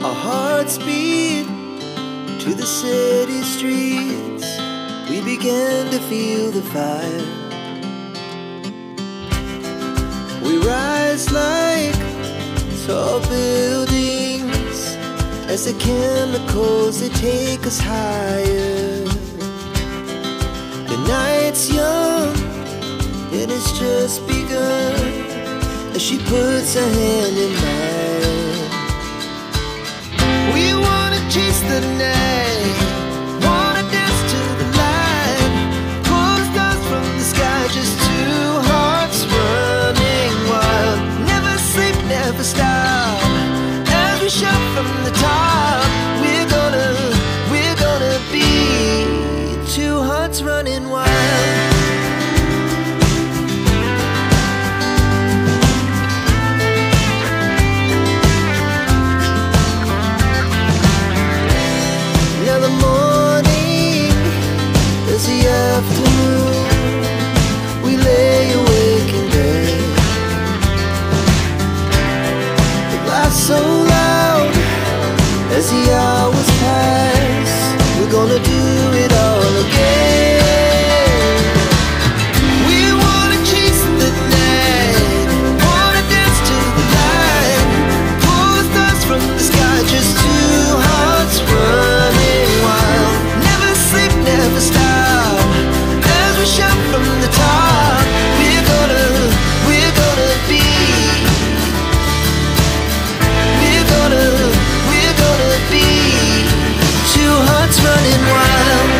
Our hearts beat to the city streets. We began to feel the fire. We rise like tall buildings as the chemicals, they take us higher. The night's young and it's just begun as she puts her hand in mine. We wanna chase the night, wanna dance to the light, pull the stars from the sky, just two hearts running wild. Never sleep, never stop, as we shout from the top. We're gonna be two hearts running wild. Afternoon, we lay awake in bed. The laughs so loud as the hours pass. We're gonna do it all again. We wanna chase the night, wanna dance to the light, pull the stars from the sky, just two hearts running wild. Never sleep, never stop, shout from the top. We're gonna be, we're gonna be two hearts running wild.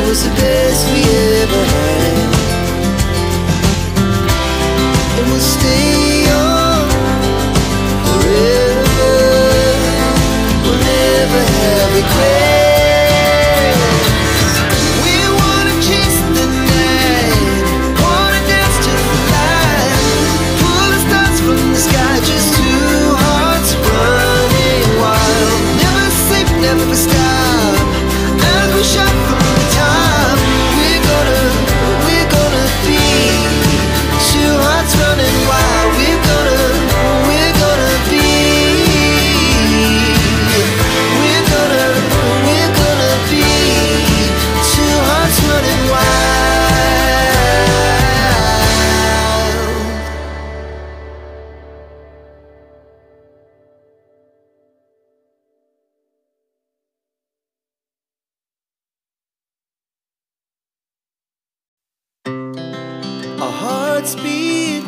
Was the best we ever had, and we'll stay young forever. We'll never have regrets. We wanna chase the night, wanna dance to the light, pull the stars from the sky, just two hearts running wild. Never sleep, never stop, as we shout from the top. Running wild, we're gonna be, we're gonna be two hearts running wild. Our hearts beat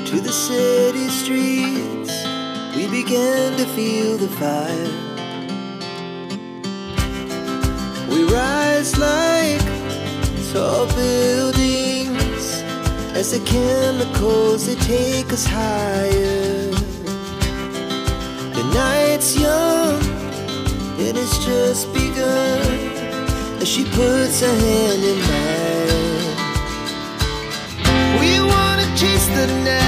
to the city streets. We began to feel the fire. We rise like tall buildings as the chemicals, they take us higher. The night's young and it's just begun as she puts her hand in mine. We wanna chase the night,